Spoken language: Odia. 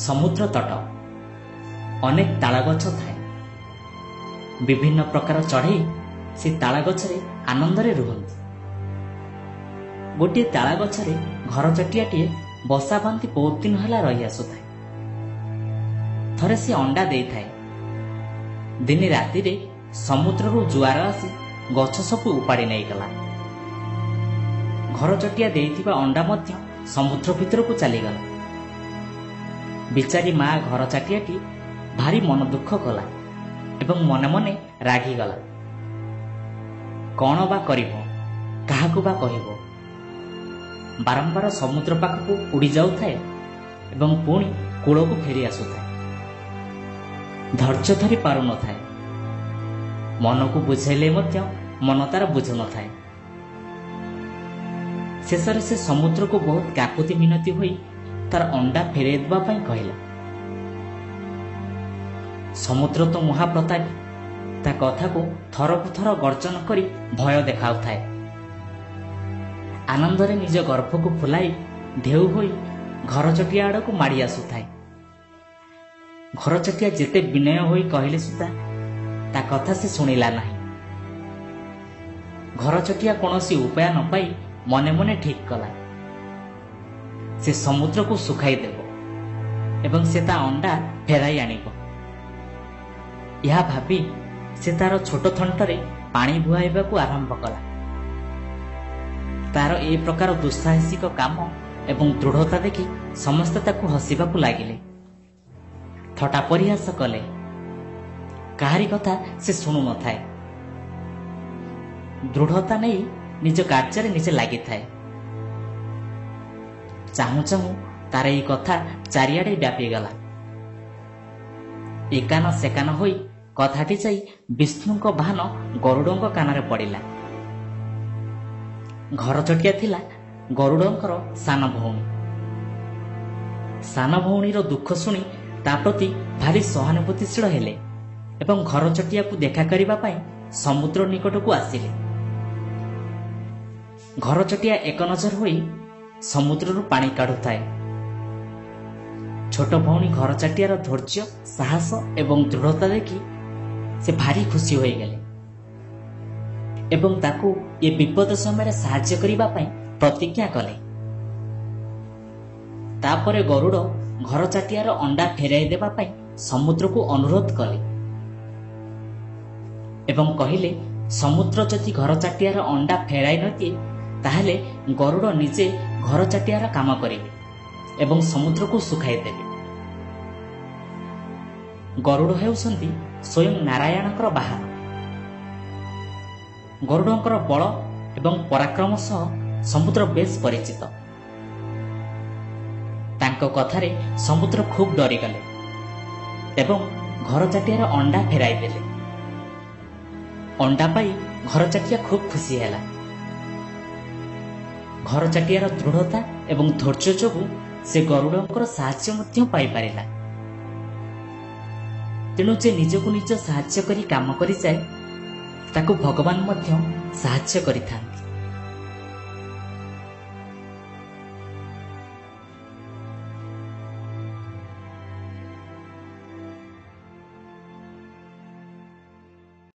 ସମୁଦ୍ର ତଟ ଅନେକ ତାଳ ଗଛ ଥାଏ। ବିଭିନ୍ନ ପ୍ରକାର ଚଢ଼େଇ ସେ ତାଳ ଗଛରେ ଆନନ୍ଦରେ ରୁହନ୍ତି। ଗୋଟିଏ ତାଳ ଗଛରେ ଘରଚଟିଆଟିଏ ବସା ବାନ୍ଧି ବହୁତ ଦିନ ହେଲା ରହି ଆସୁଥାଏ। ଥରେ ସେ ଅଣ୍ଡା ଦେଇଥାଏ। ଦିନେ ରାତିରେ ସମୁଦ୍ରରୁ ଜୁଆର ଆସି ଗଛ ସବୁ ଉପାଡ଼ି ନେଇଗଲା। ଘରଚଟିଆ ଦେଇଥିବା ଅଣ୍ଡା ମଧ୍ୟ ସମୁଦ୍ର ଭିତରକୁ ଚାଲିଗଲା। ବିଚାରୀ ମା ଘରଚଟିଆଟି ଭାରି ମନ ଦୁଃଖ କଲା ଏବଂ ମନେ ମନେ ରାଗିଗଲା। କ'ଣ ବା କରିବ, କାହାକୁ ବା କହିବ? ବାରମ୍ବାର ସମୁଦ୍ର ପାଖକୁ ଉଡ଼ି ଯାଉଥାଏ ଏବଂ ପୁଣି କୂଳକୁ ଫେରି ଆସୁଥାଏ। ଧୈର୍ଯ୍ୟ ଧରି ପାରୁନଥାଏ। ମନକୁ ବୁଝାଇଲେ ମଧ୍ୟ ମନ ତାର ବୁଝୁନଥାଏ। ଶେଷରେ ସେ ସମୁଦ୍ରକୁ ବହୁତ କାକୁତି ମିନତି ହୋଇ ତାର ଅଣ୍ଡା ଫେରାଇ ଦେବା ପାଇଁ କହିଲା। ସମୁଦ୍ର ତ ମହାପ୍ରତାପୀ, ତା କଥାକୁ ଥରକୁ ଥର ଗର୍ଜନ କରି ଭୟ ଦେଖାଉଥାଏ। ଆନନ୍ଦରେ ନିଜ ଗର୍ଭକୁ ଫୁଲାଇ ଢେଉ ହୋଇ ଘରଚଟିଆ ଆଡ଼କୁ ମାଡ଼ି ଆସୁଥାଏ। ଘରଚଟିଆ ଯେତେ ବିନୟ ହୋଇ କହିଲେ ସୁଦ୍ଧା ତା କଥା ସେ ଶୁଣିଲା ନାହିଁ। ଘରଚଟିଆ କୌଣସି ଉପାୟ ନ ପାଇ ମନେ ମନେ ଠିକ୍ କଲା, ସେ ସମୁଦ୍ରକୁ ଶୁଖାଇ ଦେବ ଏବଂ ସେ ତା ଅଣ୍ଡା ଫେରାଇ ଆଣିବ। ଏହା ଭାବି ସେ ତାର ଛୋଟ ଥଣ୍ଟରେ ପାଣି ବୁହାଇବାକୁ ଆରମ୍ଭ କଲା। ତାର ଏ ପ୍ରକାର ଦୁଃସାହସିକ କାମ ଏବଂ ଦୃଢ଼ତା ଦେଖି ସମସ୍ତେ ତାକୁ ହସିବାକୁ ଲାଗିଲେ, ଥଟ୍ଟା ପରିହାସ କଲେ। କାହାରି କଥା ସେ ଶୁଣୁନଥାଏ। ଦୃଢ଼ତା ନେଇ ନିଜ କାର୍ଯ୍ୟରେ ନିଜେ ଲାଗିଥାଏ। ଚାହୁଁ ଚାହୁଁ ତାର ଏହି କଥା ଚାରିଆଡ଼େ ବ୍ୟାପିଗଲା। ଏକାନ ସେକାନ ହୋଇ କଥାଟି ଯାଇ ବିଷ୍ଣୁଙ୍କ ବାହନ ଗରୁଡ଼ଙ୍କ କାନରେ ପଡ଼ିଲା। ଘରଚଟିଆ ଥିଲା ଗରୁଡ଼ଙ୍କର ସାନ ଭଉଣୀ। ସାନ ଭଉଣୀର ଦୁଃଖ ଶୁଣି ତା ପ୍ରତି ଭାରି ସହାନୁଭୂତିଶୀଳ ହେଲେ ଏବଂ ଘରଚଟିଆକୁ ଦେଖା କରିବା ପାଇଁ ସମୁଦ୍ର ନିକଟକୁ ଆସିଲେ। ଘରଚଟିଆ ଏକ ନଜର ହୋଇ ସମୁଦ୍ରରୁ ପାଣି କାଢୁଥାଏ। ଛୋଟ ଭଉଣୀ ଘରଚଟିଆର ଧୈର୍ଯ୍ୟ, ସାହସ ଏବଂ ଦୃଢ଼ତା ଦେଖି ସେ ଭାରି ଖୁସି ହୋଇଗଲେ ଏବଂ ତାକୁ ଏ ବିପଦ ସମୟରେ ସାହାଯ୍ୟ କରିବା ପାଇଁ ପ୍ରତିଜ୍ଞା କଲେ। ତାପରେ ଗରୁଡ଼ ଘରଚଟିଆର ଅଣ୍ଡା ଫେରାଇ ଦେବା ପାଇଁ ସମୁଦ୍ରକୁ ଅନୁରୋଧ କଲେ ଏବଂ କହିଲେ, ସମୁଦ୍ର ଯଦି ଘରଚଟିଆର ଅଣ୍ଡା ଫେରାଇ ନ ଦିଏ ତାହେଲେ ଗରୁଡ଼ ନିଜେ ଘରଚଟିଆର କାମ କରିବେ ଏବଂ ସମୁଦ୍ରକୁ ଶୁଖାଇ ଦେବେ। ଗରୁଡ଼ ହେଉଛନ୍ତି ସ୍ୱୟଂ ନାରାୟଣଙ୍କର ବାହନ। ଗରୁଡ଼ଙ୍କର ବଳ ଏବଂ ପରାକ୍ରମ ସହ ସମୁଦ୍ର ବେଶ୍ ପରିଚିତ। ତାଙ୍କ କଥାରେ ସମୁଦ୍ର ଖୁବ୍ ଡରିଗଲେ ଏବଂ ଘରଚଟିଆର ଅଣ୍ଡା ଫେରାଇ ଦେଲେ। ଅଣ୍ଡା ପାଇ ଘରଚଟିଆ ଖୁବ୍ ଖୁସି ହେଲା। ଘରଚଟିଆର ଦୃଢ଼ତା ଏବଂ ଧୈର୍ଯ୍ୟ ଯୋଗୁଁ ସେ ଗରୁଡ଼ଙ୍କର ସାହାଯ୍ୟ ମଧ୍ୟ ପାଇପାରିଲା। ତେଣୁ ଯେ ନିଜକୁ ନିଜ ସାହାଯ୍ୟ କରି କାମ କରିଯାଏ ତାକୁ ଭଗବାନ ମଧ୍ୟ ସାହାଯ୍ୟ କରିଥାନ୍ତି।